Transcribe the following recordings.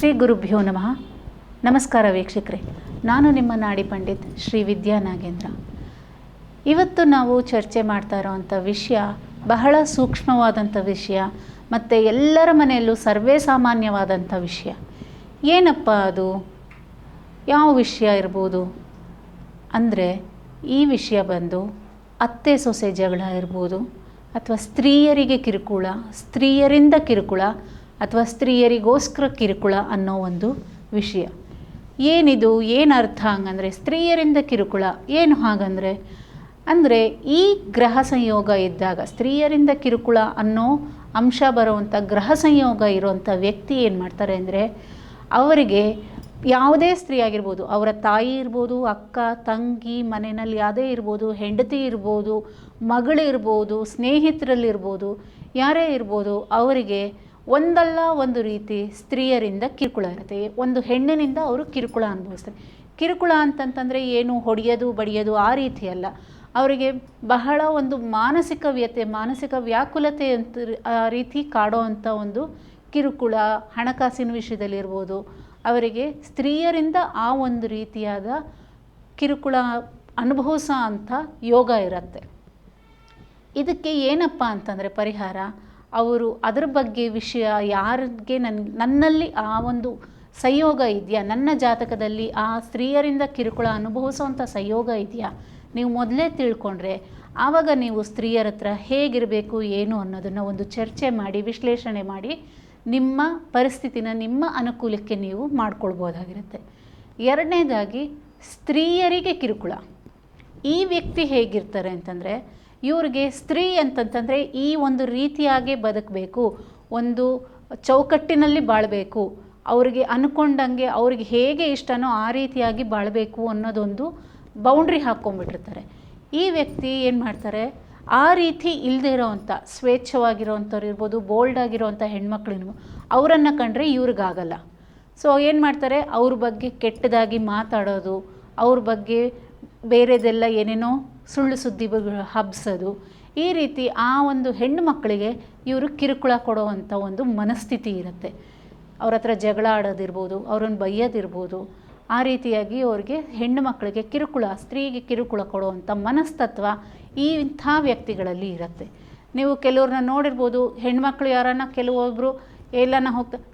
ಶ್ರೀ ಗುರುಭ್ಯೋ ನಮಃ. ನಮಸ್ಕಾರ ವೀಕ್ಷಕರೇ, ನಾನು ನಿಮ್ಮ ನಾಡಿ ಪಂಡಿತ್ ಶ್ರೀ ವಿದ್ಯಾ ನಾಗೇಂದ್ರ. ಇವತ್ತು ನಾವು ಚರ್ಚೆ ಮಾಡ್ತಾ ಇರೋವಂಥ ವಿಷಯ ಬಹಳ ಸೂಕ್ಷ್ಮವಾದಂಥ ವಿಷಯ ಮತ್ತು ಎಲ್ಲರ ಮನೆಯಲ್ಲೂ ಸರ್ವೇ ಸಾಮಾನ್ಯವಾದಂಥ ವಿಷಯ. ಏನಪ್ಪ ಅದು? ಯಾವ ವಿಷಯ ಇರ್ಬೋದು ಅಂದರೆ, ಈ ವಿಷಯ ಬಂದು ಅತ್ತೆ ಸೊಸೆ ಜಗಳ ಇರ್ಬೋದು, ಅಥವಾ ಸ್ತ್ರೀಯರಿಗೆ ಕಿರುಕುಳ, ಸ್ತ್ರೀಯರಿಂದ ಕಿರುಕುಳ, ಅಥವಾ ಸ್ತ್ರೀಯರಿಗೋಸ್ಕರ ಕಿರುಕುಳ ಅನ್ನೋ ಒಂದು ವಿಷಯ. ಏನಿದು? ಏನು ಅರ್ಥ ಹಂಗಂದರೆ? ಸ್ತ್ರೀಯರಿಂದ ಕಿರುಕುಳ ಏನು ಹಾಗಂದರೆ? ಅಂದರೆ ಈ ಗ್ರಹ ಸಂಯೋಗ ಇದ್ದಾಗ ಸ್ತ್ರೀಯರಿಂದ ಕಿರುಕುಳ ಅನ್ನೋ ಅಂಶ ಬರುವಂಥ ಗ್ರಹ ಸಂಯೋಗ ಇರುವಂಥ ವ್ಯಕ್ತಿ ಏನು ಮಾಡ್ತಾರೆ ಅಂದರೆ, ಅವರಿಗೆ ಯಾವುದೇ ಸ್ತ್ರೀ ಆಗಿರ್ಬೋದು, ಅವರ ತಾಯಿ ಇರ್ಬೋದು, ಅಕ್ಕ ತಂಗಿ, ಮನೆಯಲ್ಲಿ ಯಾವುದೇ ಇರ್ಬೋದು, ಹೆಂಡತಿ ಇರ್ಬೋದು, ಮಗಳಿರ್ಬೋದು, ಸ್ನೇಹಿತರಲ್ಲಿರ್ಬೋದು, ಯಾರೇ ಇರ್ಬೋದು, ಅವರಿಗೆ ಒಂದಲ್ಲ ಒಂದು ರೀತಿ ಸ್ತ್ರೀಯರಿಂದ ಕಿರುಕುಳ ಇರುತ್ತೆ. ಒಂದು ಹೆಣ್ಣಿನಿಂದ ಅವರು ಕಿರುಕುಳ ಅನುಭವಿಸ್ತಾರೆ. ಕಿರುಕುಳ ಅಂತಂತಂದರೆ ಏನು, ಹೊಡೆಯೋದು ಬಡಿಯೋದು ಆ ರೀತಿ ಅಲ್ಲ. ಅವರಿಗೆ ಬಹಳ ಒಂದು ಮಾನಸಿಕ ವ್ಯಥೆ, ಮಾನಸಿಕ ವ್ಯಾಕುಲತೆ ಅಂತ ಆ ರೀತಿ ಕಾಡೋ ಅಂಥ ಒಂದು ಕಿರುಕುಳ, ಹಣಕಾಸಿನ ವಿಷಯದಲ್ಲಿರ್ಬೋದು, ಅವರಿಗೆ ಸ್ತ್ರೀಯರಿಂದ ಆ ಒಂದು ರೀತಿಯಾದ ಕಿರುಕುಳ ಅನುಭವಿಸೋ ಅಂಥ ಯೋಗ ಇರುತ್ತೆ. ಇದಕ್ಕೆ ಏನಪ್ಪ ಅಂತಂದರೆ ಪರಿಹಾರ, ಅವರು ಅದರ ಬಗ್ಗೆ ವಿಷಯ ಯಾರಿಗೆ ನನ್ನಲ್ಲಿ ಆ ಒಂದು ಸಂಯೋಗ ಇದೆಯಾ, ನನ್ನ ಜಾತಕದಲ್ಲಿ ಆ ಸ್ತ್ರೀಯರಿಂದ ಕಿರುಕುಳ ಅನುಭವಿಸೋವಂಥ ಸಂಯೋಗ ಇದೆಯಾ, ನೀವು ಮೊದಲೇ ತಿಳ್ಕೊಂಡ್ರೆ ಆವಾಗ ನೀವು ಸ್ತ್ರೀಯರ ಹತ್ರ ಹೇಗಿರಬೇಕು ಏನು ಅನ್ನೋದನ್ನು ಒಂದು ಚರ್ಚೆ ಮಾಡಿ, ವಿಶ್ಲೇಷಣೆ ಮಾಡಿ, ನಿಮ್ಮ ಪರಿಸ್ಥಿತಿನ ನಿಮ್ಮ ಅನುಕೂಲಕ್ಕೆ ನೀವು ಮಾಡ್ಕೊಳ್ಬೋದಾಗಿರುತ್ತೆ. ಎರಡನೇದಾಗಿ, ಸ್ತ್ರೀಯರಿಗೆ ಕಿರುಕುಳ. ಈ ವ್ಯಕ್ತಿ ಹೇಗಿರ್ತಾರೆ ಅಂತಂದರೆ, ಇವ್ರಿಗೆ ಸ್ತ್ರೀ ಅಂತಂತಂದರೆ ಈ ಒಂದು ರೀತಿಯಾಗಿ ಬದುಕಬೇಕು, ಒಂದು ಚೌಕಟ್ಟಿನಲ್ಲಿ ಬಾಳಬೇಕು, ಅವರಿಗೆ ಅಂದ್ಕೊಂಡಂಗೆ ಅವ್ರಿಗೆ ಹೇಗೆ ಇಷ್ಟನೋ ಆ ರೀತಿಯಾಗಿ ಬಾಳಬೇಕು ಅನ್ನೋದೊಂದು ಬೌಂಡ್ರಿ ಹಾಕ್ಕೊಂಡ್ಬಿಟ್ಟಿರ್ತಾರೆ. ಈ ವ್ಯಕ್ತಿ ಏನು ಮಾಡ್ತಾರೆ, ಆ ರೀತಿ ಇಲ್ಲದೆ ಇರೋವಂಥ ಸ್ವೇಚ್ಛವಾಗಿರೋವಂಥವ್ರು ಇರ್ಬೋದು, ಬೋಲ್ಡ್ ಆಗಿರೋವಂಥ ಹೆಣ್ಮಕ್ಳು ಅವರನ್ನು ಕಂಡ್ರೆ ಇವ್ರಿಗಾಗಲ್ಲ. ಸೊ ಏನು ಮಾಡ್ತಾರೆ, ಅವ್ರ ಬಗ್ಗೆ ಕೆಟ್ಟದಾಗಿ ಮಾತಾಡೋದು, ಅವ್ರ ಬಗ್ಗೆ ಬೇರೆದೆಲ್ಲ ಏನೇನೋ ಸುಳ್ಳು ಸುದ್ದಿಗಳು ಹಬ್ಸೋದು, ಈ ರೀತಿ ಆ ಒಂದು ಹೆಣ್ಣು ಮಕ್ಕಳಿಗೆ ಇವರು ಕಿರುಕುಳ ಕೊಡೋವಂಥ ಒಂದು ಮನಸ್ಥಿತಿ ಇರುತ್ತೆ. ಅವ್ರ ಹತ್ರ ಜಗಳ ಆಡೋದಿರ್ಬೋದು, ಅವ್ರನ್ನ ಬೈಯೋದಿರ್ಬೋದು, ಆ ರೀತಿಯಾಗಿ ಅವ್ರಿಗೆ ಹೆಣ್ಣು ಮಕ್ಕಳಿಗೆ ಕಿರುಕುಳ, ಸ್ತ್ರೀಗೆ ಕಿರುಕುಳ ಕೊಡುವಂಥ ಮನಸ್ತತ್ವ ಇಂಥ ವ್ಯಕ್ತಿಗಳಲ್ಲಿ ಇರುತ್ತೆ. ನೀವು ಕೆಲವ್ರನ್ನ ನೋಡಿರ್ಬೋದು, ಹೆಣ್ಮಕ್ಳು ಯಾರನ್ನ ಕೆಲವೊಬ್ಬರು ಎಲ್ಲನ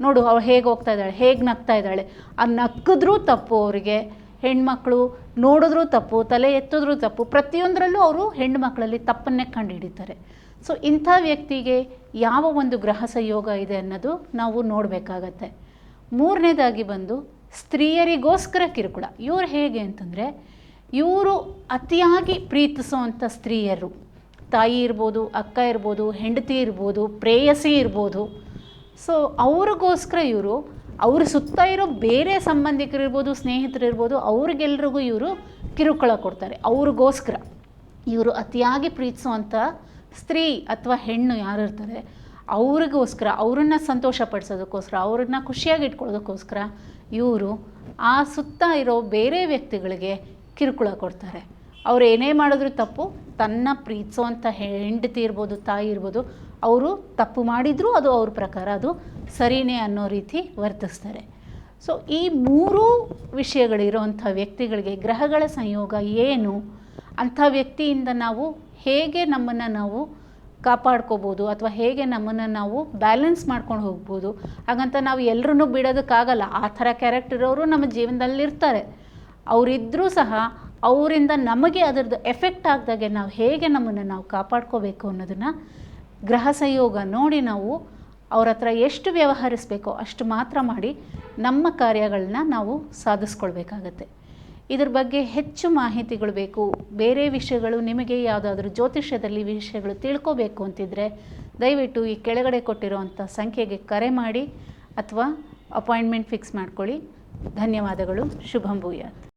ನೋಡು ಅವಳು ಹೇಗೆ ಹೋಗ್ತಾ ಇದ್ದಾಳೆ, ಹೇಗೆ ನಗ್ತಾ ಇದ್ದಾಳೆ, ಅದು ನಕ್ಕಿದ್ರೂ ತಪ್ಪು, ಅವರಿಗೆ ಹೆಣ್ಮಕ್ಳು ನೋಡಿದ್ರೂ ತಪ್ಪು, ತಲೆ ಎತ್ತಿದ್ರೂ ತಪ್ಪು, ಪ್ರತಿಯೊಂದರಲ್ಲೂ ಅವರು ಹೆಣ್ಣು ಮಕ್ಕಳಲ್ಲಿ ತಪ್ಪನ್ನೇ ಕಂಡು ಹಿಡಿತಾರೆ. ಸೊ ಇಂಥ ವ್ಯಕ್ತಿಗೆ ಯಾವ ಒಂದು ಗ್ರಹ ಸಂಯೋಗ ಇದೆ ಅನ್ನೋದು ನಾವು ನೋಡಬೇಕಾಗತ್ತೆ. ಮೂರನೇದಾಗಿ ಬಂದು ಸ್ತ್ರೀಯರಿಗೋಸ್ಕರ ಕಿರುಕುಳ. ಇವ್ರು ಹೇಗೆ ಅಂತಂದರೆ, ಇವರು ಅತಿಯಾಗಿ ಪ್ರೀತಿಸೋವಂಥ ಸ್ತ್ರೀಯರು, ತಾಯಿ ಇರ್ಬೋದು, ಅಕ್ಕ ಇರ್ಬೋದು, ಹೆಂಡತಿ ಇರ್ಬೋದು, ಪ್ರೇಯಸಿ ಇರ್ಬೋದು. ಸೊ ಅವ್ರಿಗೋಸ್ಕರ ಇವರು ಅವ್ರ ಸುತ್ತ ಇರೋ ಬೇರೆ ಸಂಬಂಧಿಕರಿರ್ಬೋದು, ಸ್ನೇಹಿತರಿರ್ಬೋದು, ಅವ್ರಿಗೆಲ್ರಿಗೂ ಇವರು ಕಿರುಕುಳ ಕೊಡ್ತಾರೆ. ಅವ್ರಿಗೋಸ್ಕರ ಇವರು ಅತಿಯಾಗಿ ಪ್ರೀತಿಸುವಂಥ ಸ್ತ್ರೀ ಅಥವಾ ಹೆಣ್ಣು ಯಾರು ಇರ್ತಾರೆ ಅವ್ರಿಗೋಸ್ಕರ, ಅವ್ರನ್ನ ಸಂತೋಷಪಡಿಸೋದಕ್ಕೋಸ್ಕರ, ಅವ್ರನ್ನ ಖುಷಿಯಾಗಿ ಇಟ್ಕೊಳ್ಳೋದಕ್ಕೋಸ್ಕರ ಇವರು ಆ ಸುತ್ತ ಇರೋ ಬೇರೆ ವ್ಯಕ್ತಿಗಳಿಗೆ ಕಿರುಕುಳ ಕೊಡ್ತಾರೆ. ಅವ್ರು ಏನೇ ಮಾಡಿದ್ರು ತಪ್ಪು, ತನ್ನ ಪ್ರೀತಿಸುವಂಥ ಹೆಂಡತಿ ಇರ್ಬೋದು, ತಾಯಿ ಇರ್ಬೋದು, ಅವರು ತಪ್ಪು ಮಾಡಿದರೂ ಅದು ಅವ್ರ ಪ್ರಕಾರ ಅದು ಸರಿಯೇ ಅನ್ನೋ ರೀತಿ ವರ್ತಿಸ್ತಾರೆ. ಸೊ ಈ ಮೂರೂ ವಿಷಯಗಳಿರೋವಂಥ ವ್ಯಕ್ತಿಗಳಿಗೆ ಗ್ರಹಗಳ ಸಂಯೋಗ ಏನು, ಅಂಥ ವ್ಯಕ್ತಿಯಿಂದ ನಾವು ಹೇಗೆ ನಮ್ಮನ್ನು ನಾವು ಕಾಪಾಡ್ಕೋಬೋದು, ಅಥವಾ ಹೇಗೆ ನಮ್ಮನ್ನು ನಾವು ಬ್ಯಾಲೆನ್ಸ್ ಮಾಡ್ಕೊಂಡು ಹೋಗ್ಬೋದು. ಹಾಗಂತ ನಾವು ಎಲ್ಲರೂ ಬಿಡೋದಕ್ಕಾಗಲ್ಲ. ಆ ಥರ ಕ್ಯಾರೆಕ್ಟರ್ ಇರೋರು ನಮ್ಮ ಜೀವನದಲ್ಲಿರ್ತಾರೆ. ಅವರಿದ್ದರೂ ಸಹ ಅವರಿಂದ ನಮಗೆ ಅದರದ್ದು ಎಫೆಕ್ಟ್ ಆಗ್ದಾಗೆ ನಾವು ಹೇಗೆ ನಮ್ಮನ್ನು ನಾವು ಕಾಪಾಡ್ಕೋಬೇಕು ಅನ್ನೋದನ್ನು ಗ್ರಹ ಸಂಯೋಗ ನೋಡಿ ನಾವು ಅವ್ರ ಹತ್ರ ಎಷ್ಟು ವ್ಯವಹರಿಸಬೇಕೋ ಅಷ್ಟು ಮಾತ್ರ ಮಾಡಿ ನಮ್ಮ ಕಾರ್ಯಗಳನ್ನ ನಾವು ಸಾಧಿಸ್ಕೊಳ್ಬೇಕಾಗತ್ತೆ. ಇದ್ರ ಬಗ್ಗೆ ಹೆಚ್ಚು ಮಾಹಿತಿಗಳು ಬೇಕು, ಬೇರೆ ವಿಷಯಗಳು ನಿಮಗೆ ಯಾವುದಾದ್ರೂ ಜ್ಯೋತಿಷ್ಯದಲ್ಲಿ ವಿಷಯಗಳು ತಿಳ್ಕೋಬೇಕು ಅಂತಿದ್ರೆ ದಯವಿಟ್ಟು ಈ ಕೆಳಗಡೆ ಕೊಟ್ಟಿರೋವಂಥ ಸಂಖ್ಯೆಗೆ ಕರೆ ಮಾಡಿ ಅಥವಾ ಅಪಾಯಿಂಟ್ಮೆಂಟ್ ಫಿಕ್ಸ್ ಮಾಡ್ಕೊಳ್ಳಿ. ಧನ್ಯವಾದಗಳು. ಶುಭಂ ಭೂಯಾತ್.